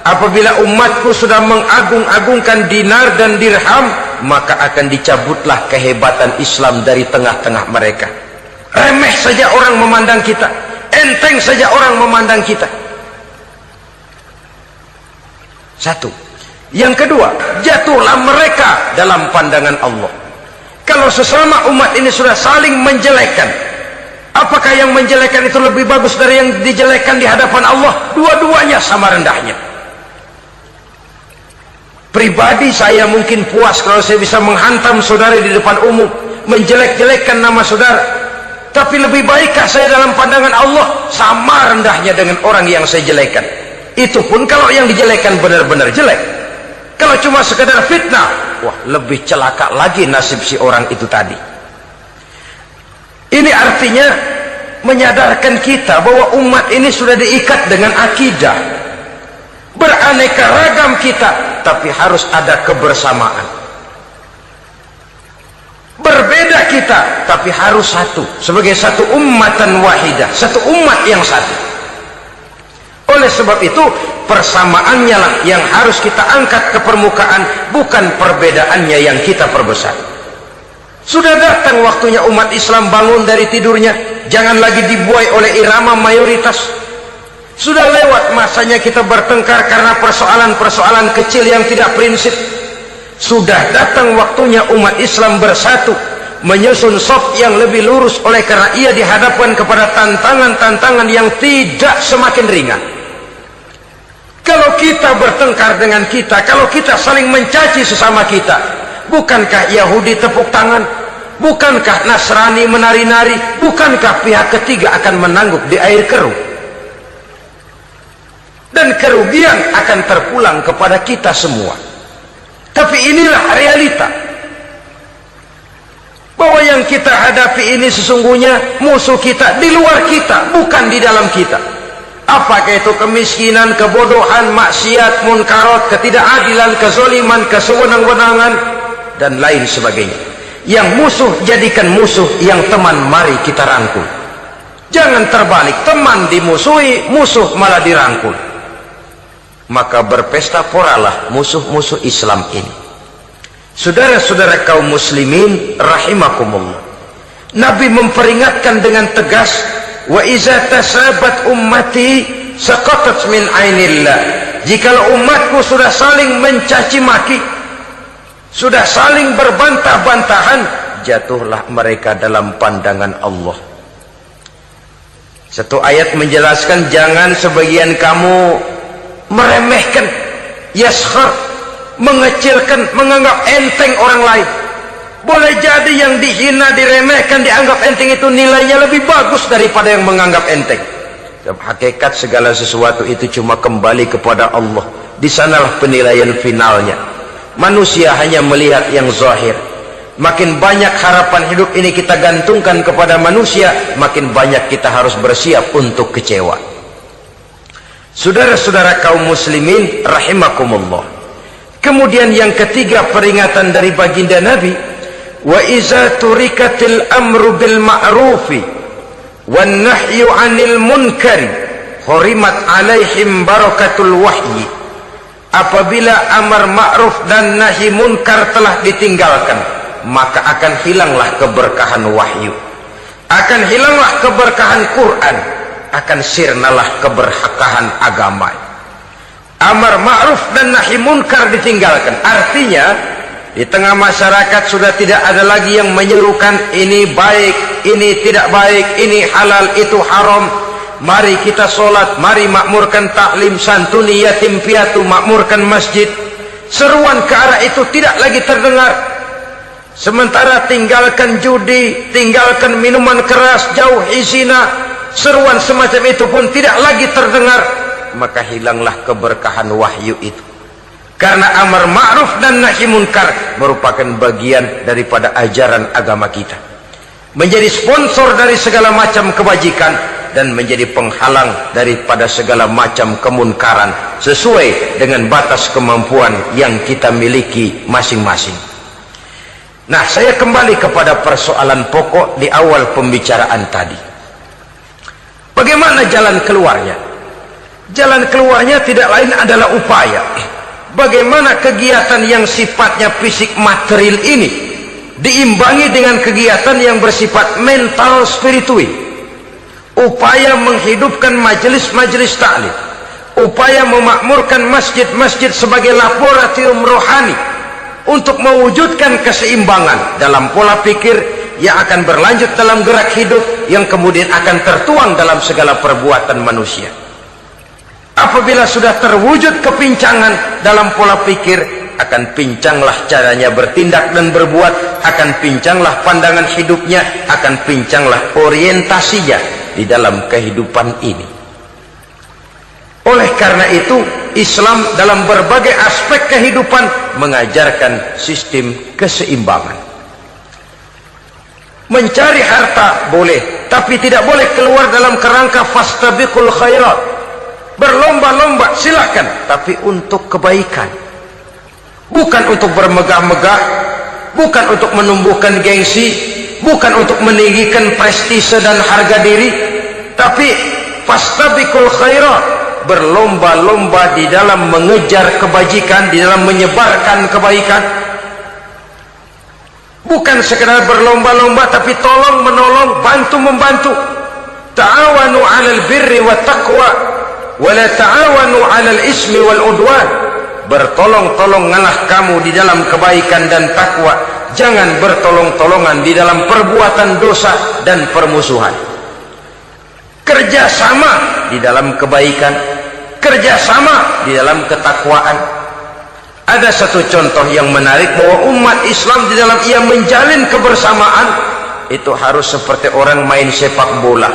Apabila umatku sudah mengagung-agungkan dinar dan dirham, maka akan dicabutlah kehebatan Islam dari tengah-tengah mereka. Remeh saja orang memandang kita, enteng saja orang memandang kita. Satu. Yang kedua, jatuhlah mereka dalam pandangan Allah. Kalau sesama umat ini sudah saling menjelekkan, apakah yang menjelekkan itu lebih bagus dari yang dijelekkan di hadapan Allah? Dua-duanya sama rendahnya. Pribadi saya mungkin puas kalau saya bisa menghantam saudara di depan umum, menjelek-jelekkan nama saudara. Tapi lebih baikkah saya dalam pandangan Allah sama rendahnya dengan orang yang saya jelekkan? Itu pun kalau yang dijelekan benar-benar jelek. Kalau cuma sekedar fitnah, wah lebih celaka lagi nasib si orang itu tadi. Ini artinya menyadarkan kita bahwa umat ini sudah diikat dengan akidah. Beraneka ragam kita, tapi harus ada kebersamaan. Berbeda kita, tapi harus satu, sebagai satu ummatan wahidah, satu umat yang satu. Oleh sebab itu, persamaannya lah yang harus kita angkat ke permukaan, bukan perbedaannya yang kita perbesar. Sudah datang waktunya umat Islam bangun dari tidurnya, jangan lagi dibuai oleh irama mayoritas. Sudah lewat masanya kita bertengkar karena persoalan-persoalan kecil yang tidak prinsip. Sudah datang waktunya umat Islam bersatu, menyusun saf yang lebih lurus oleh karena ia dihadapkan kepada tantangan-tantangan yang tidak semakin ringan. Kalau kita bertengkar dengan kita, kalau kita saling mencaci sesama kita, bukankah Yahudi tepuk tangan? Bukankah Nasrani menari-nari? Bukankah pihak ketiga akan menangguk di air keruh? Dan kerugian akan terpulang kepada kita semua. Tapi inilah realita, bahwa yang kita hadapi ini sesungguhnya musuh kita di luar kita, bukan di dalam kita. Apakah itu kemiskinan, kebodohan, maksiat, munkarat, ketidakadilan, kezaliman, kesewenang-wenangan, dan lain sebagainya. Yang musuh jadikan musuh, yang teman mari kita rangkul. Jangan terbalik, teman dimusuhi, musuh malah dirangkul. Maka berpesta poralah musuh-musuh Islam ini. Saudara-saudara kaum muslimin rahimakumullah, Nabi memperingatkan dengan tegas, wa iza tasabat ummati saqatat min ainillah. Jikalau umatku sudah saling mencaci maki, sudah saling berbantah-bantahan, jatuhlah mereka dalam pandangan Allah. Satu ayat menjelaskan jangan sebagian kamu meremehkan, yaskhar, mengecilkan, menganggap enteng orang lain. Boleh jadi yang dihina, diremehkan, dianggap enteng itu nilainya lebih bagus daripada yang menganggap enteng. Hakikat segala sesuatu itu cuma kembali kepada Allah. Di sanalah penilaian finalnya. Manusia hanya melihat yang zahir. Makin banyak harapan hidup ini kita gantungkan kepada manusia, makin banyak kita harus bersiap untuk kecewa. Saudara-saudara kaum muslimin rahimakumullah. Kemudian yang ketiga peringatan dari baginda Nabi, wa iza turikatil amru bil ma'rufi wan nahyu 'anil munkari hurimat 'alaihim barakatul wahyi. Apabila amar ma'ruf dan nahi munkar telah ditinggalkan, maka akan hilanglah keberkahan wahyu, akan hilanglah keberkahan Quran, akan sirnalah keberkahan agama. Amar ma'ruf dan nahi munkar ditinggalkan, artinya di tengah masyarakat sudah tidak ada lagi yang menyerukan ini baik, ini tidak baik, ini halal, itu haram. Mari kita sholat, mari makmurkan taklim, santuni yatim piatu, makmurkan masjid. Seruan ke arah itu tidak lagi terdengar. Sementara tinggalkan judi, tinggalkan minuman keras, jauhi zina, seruan semacam itu pun tidak lagi terdengar. Maka hilanglah keberkahan wahyu itu. Karena amar ma'ruf dan nahi munkar merupakan bagian daripada ajaran agama kita. Menjadi sponsor dari segala macam kebajikan dan menjadi penghalang daripada segala macam kemunkaran sesuai dengan batas kemampuan yang kita miliki masing-masing. Nah, saya kembali kepada persoalan pokok di awal pembicaraan tadi. Bagaimana jalan keluarnya? Jalan keluarnya tidak lain adalah upaya. Bagaimana kegiatan yang sifatnya fisik material ini diimbangi dengan kegiatan yang bersifat mental spiritual. Upaya menghidupkan majelis-majelis taklim, upaya memakmurkan masjid-masjid sebagai laboratorium rohani untuk mewujudkan keseimbangan dalam pola pikir yang akan berlanjut dalam gerak hidup yang kemudian akan tertuang dalam segala perbuatan manusia. Apabila sudah terwujud kepincangan dalam pola pikir, akan pincanglah caranya bertindak dan berbuat, akan pincanglah pandangan hidupnya, akan pincanglah orientasinya di dalam kehidupan ini. Oleh karena itu, Islam dalam berbagai aspek kehidupan mengajarkan sistem keseimbangan. Mencari harta boleh, tapi tidak boleh keluar dalam kerangka fastabiqul khairat. Berlomba-lomba silahkan, tapi untuk kebaikan, bukan untuk bermegah-megah, bukan untuk menumbuhkan gengsi, bukan untuk meninggikan prestise dan harga diri, tapi fastabiqul khairat, berlomba-lomba di dalam mengejar kebajikan, di dalam menyebarkan kebaikan. Bukan sekedar berlomba-lomba, tapi tolong menolong, bantu membantu. Ta'awanu 'alal birri wat taqwa wala ta'awanu 'alal ismi wal udwan. Bertolong-tolonganlah kamu di dalam kebaikan dan takwa, jangan bertolong-tolongan di dalam perbuatan dosa dan permusuhan. Kerjasama di dalam kebaikan, kerjasama di dalam ketakwaan. Ada satu contoh yang menarik bahwa umat Islam di dalam ia menjalin kebersamaan itu harus seperti orang main sepak bola.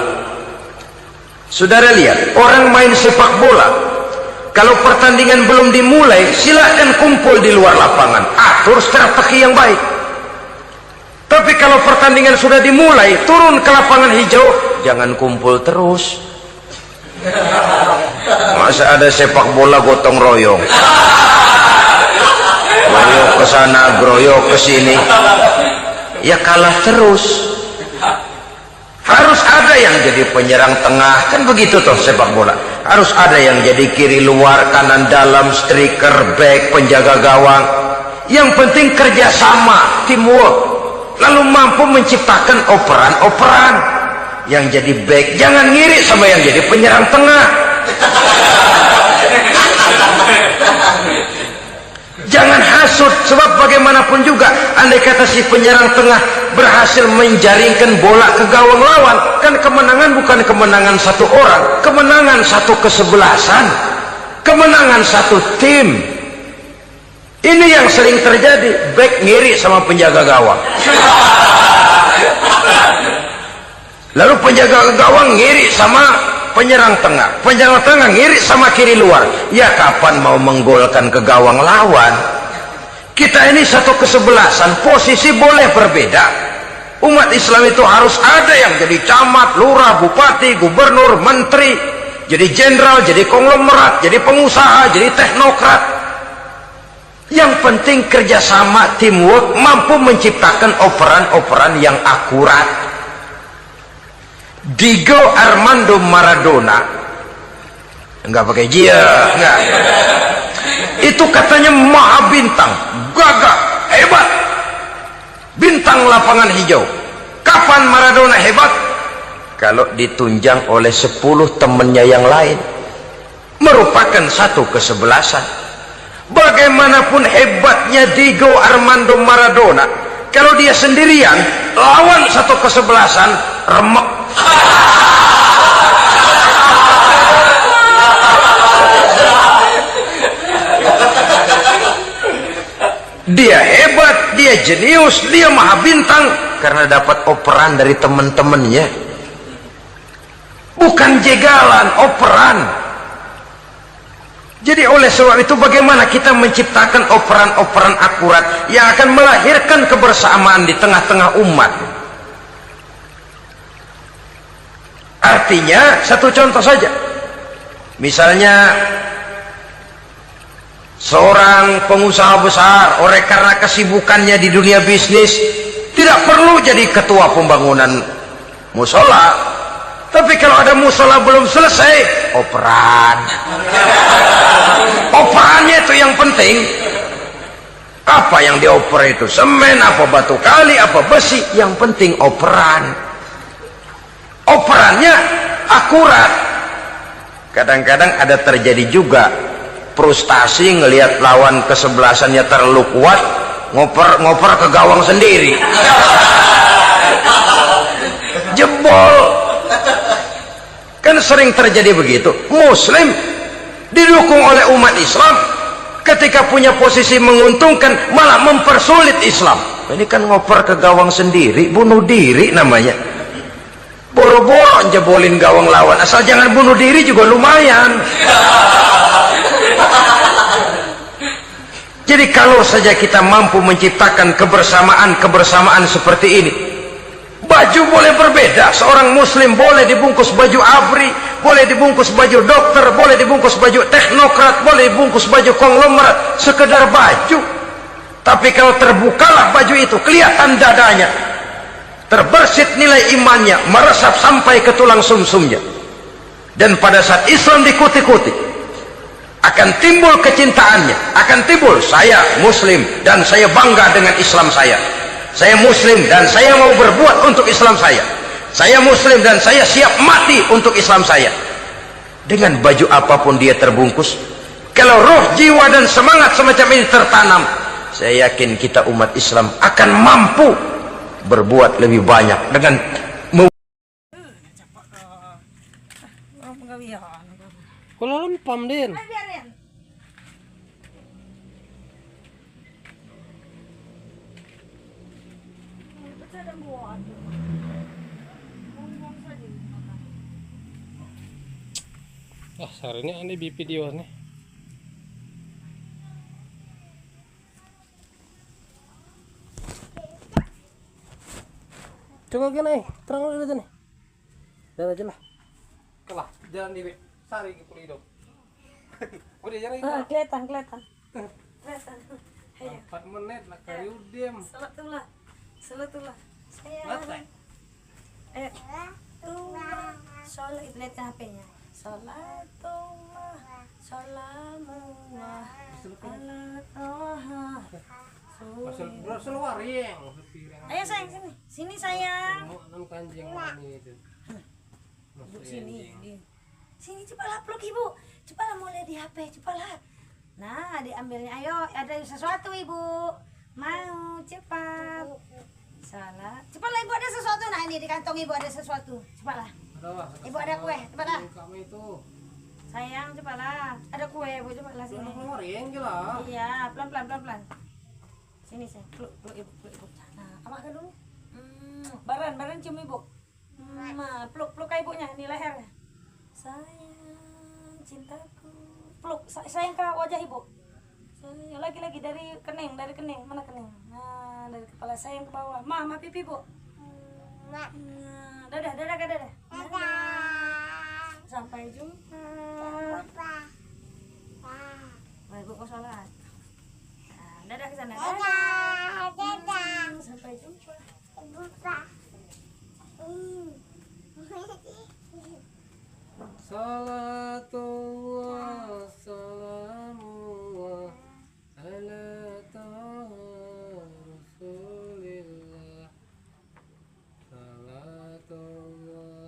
Saudara lihat, orang main sepak bola, kalau pertandingan belum dimulai, silahkan kumpul di luar lapangan, atur strategi yang baik. Tapi kalau pertandingan sudah dimulai, turun ke lapangan hijau, jangan kumpul terus. masa ada sepak bola gotong royong, groyok ke sana, groyok ke sini, ya kalah terus. Harus ada yang jadi penyerang tengah, kan begitu toh sepak bola. Harus ada yang jadi kiri luar, kanan dalam, striker, back, penjaga gawang. Yang penting kerjasama, teamwork, lalu mampu menciptakan operan-operan. Yang jadi back jangan ngiri sama yang jadi penyerang tengah. Jangan hasut, sebab bagaimanapun juga andai kata si penyerang tengah berhasil menjaringkan bola ke gawang lawan, kan kemenangan bukan kemenangan satu orang, kemenangan satu kesebelasan, kemenangan satu tim. Ini yang sering terjadi, back ngiri sama penjaga gawang, lalu penjaga gawang ngiri sama penyerang tengah ngiri sama kiri luar. Ya kapan mau menggolkan ke gawang lawan? Kita ini satu kesebelasan, posisi boleh berbeda. Umat Islam itu harus ada yang jadi camat, lurah, bupati, gubernur, menteri, jadi jenderal, jadi konglomerat, jadi pengusaha, jadi teknokrat. Yang penting kerjasama, teamwork, mampu menciptakan operan-operan yang akurat. Diego Armando Maradona, enggak pakai dia, enggak. Itu katanya maha bintang, gagah, hebat, bintang lapangan hijau. Kapan Maradona hebat? Kalau ditunjang oleh 10 temannya yang lain, merupakan satu kesebelasan. Bagaimanapun hebatnya Diego Armando Maradona, kalau dia sendirian lawan satu kesebelasan, remek. Dia hebat, dia jenius, dia maha bintang karena dapat operan dari teman-temannya. Bukan jegalan, operan. Jadi oleh sebab itu bagaimana kita menciptakan operan-operan akurat yang akan melahirkan kebersamaan di tengah-tengah umat. Artinya satu contoh saja, misalnya seorang pengusaha besar, oleh karena kesibukannya di dunia bisnis, tidak perlu jadi ketua pembangunan musola, tapi kalau ada musola belum selesai, operan. Operannya itu yang penting. Apa yang dioper itu? Semen, apa batu kali, apa besi, yang penting operan. Operannya akurat. Kadang-kadang ada terjadi juga frustasi ngelihat lawan kesebelasannya terlalu kuat, ngoper ke gawang sendiri, jebol. Kan sering terjadi begitu. Muslim didukung oleh umat Islam, ketika punya posisi menguntungkan malah mempersulit Islam. Ini kan ngoper ke gawang sendiri, bunuh diri namanya. Boro-boro jebolin gawang lawan, asal jangan bunuh diri juga lumayan. Jadi kalau saja kita mampu menciptakan kebersamaan seperti ini, baju boleh berbeda. Seorang muslim boleh dibungkus baju ABRI, boleh dibungkus baju dokter, boleh dibungkus baju teknokrat, boleh dibungkus baju konglomerat, sekedar baju. Tapi kalau terbukalah baju itu, kelihatan dadanya, terbersit nilai imannya, meresap sampai ke tulang sumsumnya. Dan pada saat Islam dikuti-kuti, akan timbul kecintaannya, akan timbul, saya muslim dan saya bangga dengan Islam saya. Saya muslim dan saya mau berbuat untuk Islam saya. Saya muslim dan saya siap mati untuk Islam saya. Dengan baju apapun dia terbungkus, kalau roh, jiwa dan semangat semacam ini tertanam, saya yakin kita umat Islam akan mampu berbuat lebih banyak dengan kalau lempam din. Sehari ini aneh di video nih. Coba gini, terang dulu aja nih. Jalan aja lah. Kelah, jalan di sari ke hidup. Udah jarang Kelihatan. Kelihatan. Ayo. 4 menit lah kali udem. Salatullah. Sayang. Mati. Ayo. Sholat itu lihat HP-nya. Salatullah. Salamullah. Ala Toha. Rasul waring. Ayo sayang sini. Sini sayang. Mau kanjeng ini itu. Ibu sini. Sini cepatlah peluk ibu. Cepatlah mau lihat di HP, cepatlah. Nah, diambilnya. Ayo, ada sesuatu ibu. Mau cepat. Salah. Cepatlah ibu ada sesuatu. Nah, ini di kantong ibu ada sesuatu. Cepatlah. Ibu ada kue, cepatlah. Kamu itu. Sayang, cepatlah. Ada kue, ibu cepatlah sini. Waring lah. Iya, pelan-pelan. Sini sayang, peluk ibu. Nah, makan dulu. Baran cium ibu. Nah, peluk ibunya di lehernya. Sayang, cintaku. Peluk, sayang ke wajah ibu. Sayang, lagi dari kening. Mana kening? Nah, dari kepala sayang ke bawah. Mama pipi, Bu. Nah, dadah. Sampai jumpa. Baik, ibu mau sholat. Nah, dadah ke sana. Dadah. Sampai jumpa. Salatullah salamullah ala taha rasulillah. Salatullah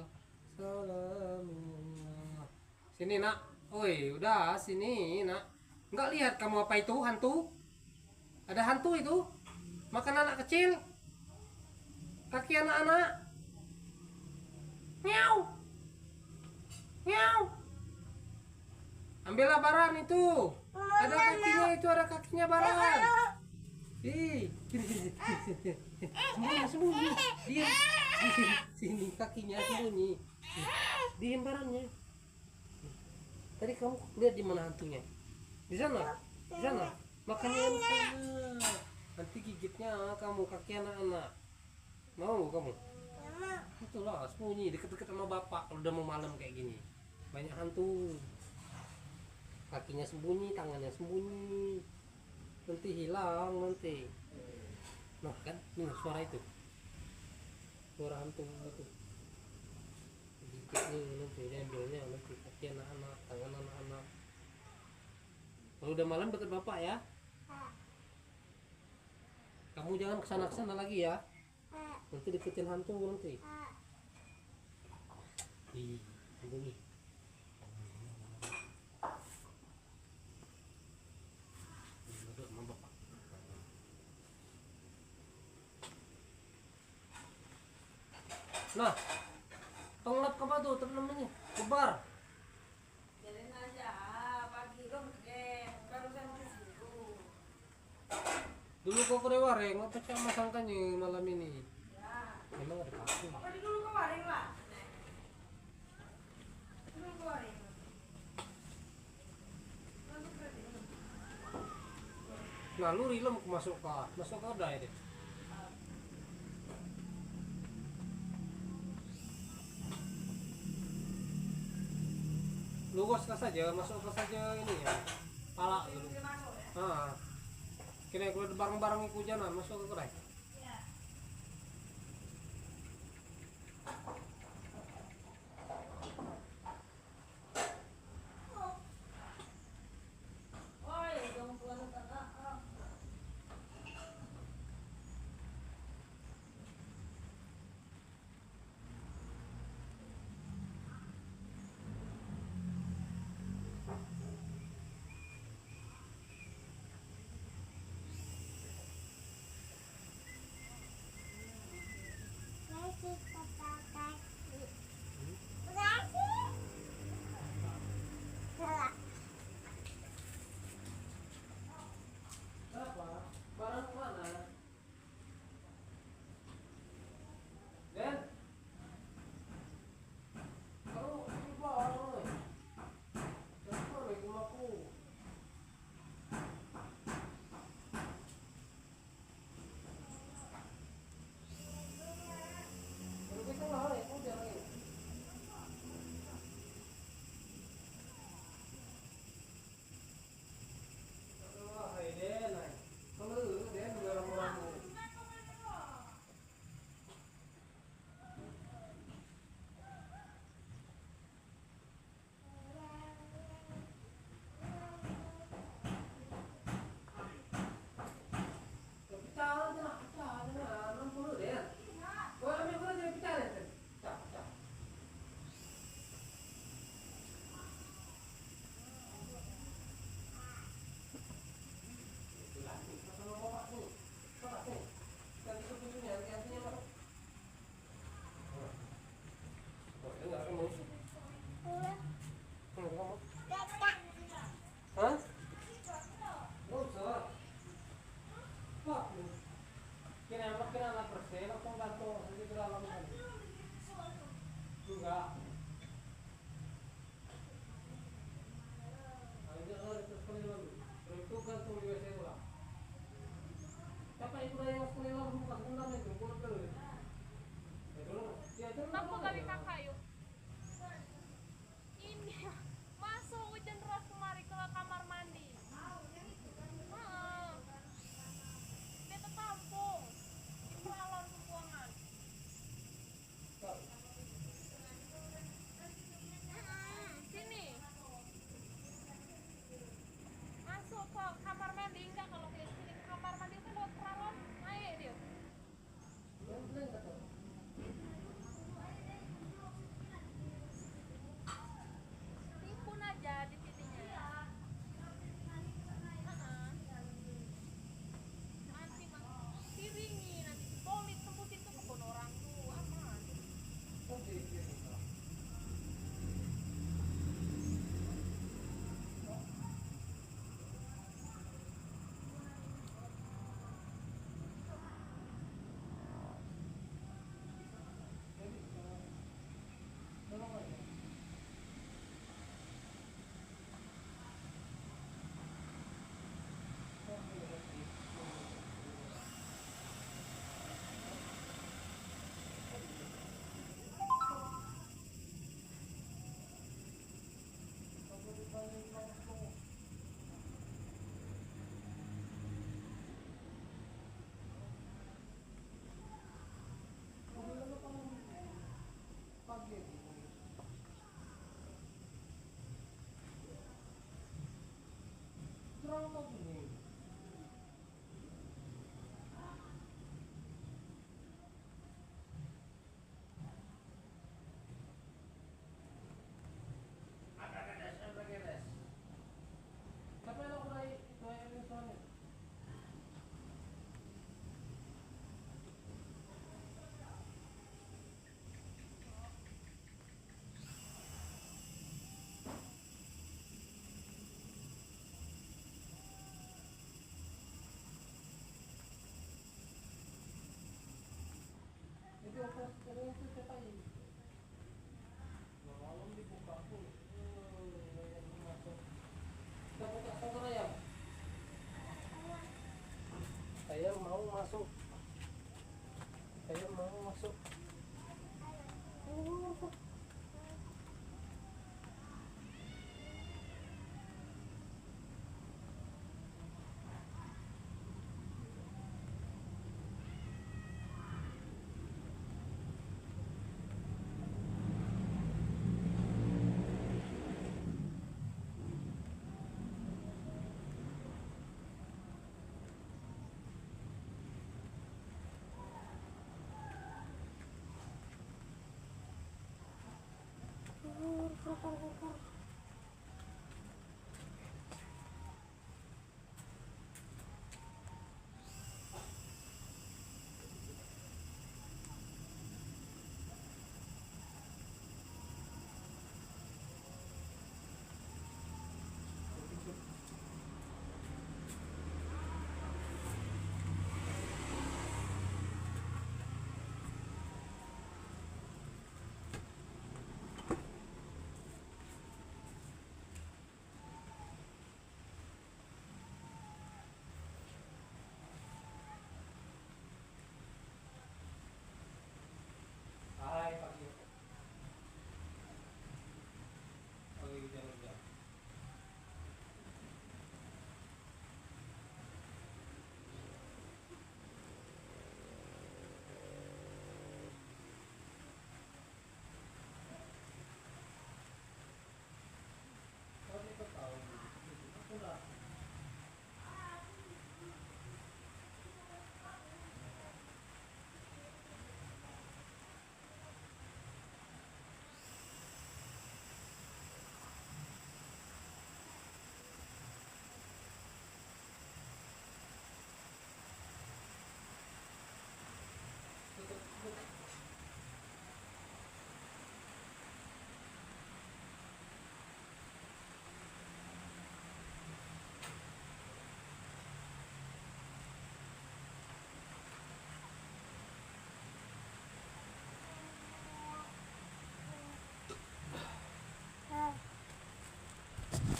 salamullah. Sini nak. Oi, udah sini nak. Enggak lihat kamu apa itu hantu? Ada hantu itu? Makan anak kecil. Kaki anak-anak. Miau. Ambillah baran itu. Ada kakinya itu, ada kakinya baran. Ih, sembunyi. Diam. Sini kakinya sembunyi. Diam barannya. Tadi kamu lihat di mana hantunya? Di sana. Makanya di sana. Nanti gigitnya kamu kaki anak-anak. Mau kamu? Itulah sembunyi deket-deket sama bapak kalau udah mau malam kayak gini. Banyak hantu. Kakinya sembunyi, tangannya sembunyi. Nanti hilang nanti. Nah kan, nih suara itu. Suara hantu itu. Gigitnya nanti, diambilnya nanti kaki anak-anak, tangan anak-anak. Kalau udah malam deket bapak ya. Kamu jangan kesana lagi ya. Nanti deketin hantu nanti. Sembunyi. Nah, tolak ke batu temen-temennya, kebar. Biarin aja, pagi dong, barusan ke situ. Dulu kok kore wareng, apa cak masangkannya malam ini? Ya, Memang ada kaku. apa di dulu kemarin lah? Dulu kemarin. Nah, lu rilem masuk ke ada ya deh. Lu saja, masuk ke saja ini ya. Pala dulu. Ah. Kira kalau bareng-bareng ikut jalan masuk ke kedai. masuk. Ayo mau masuk.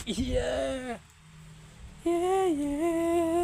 Iya. Yeah, yeah.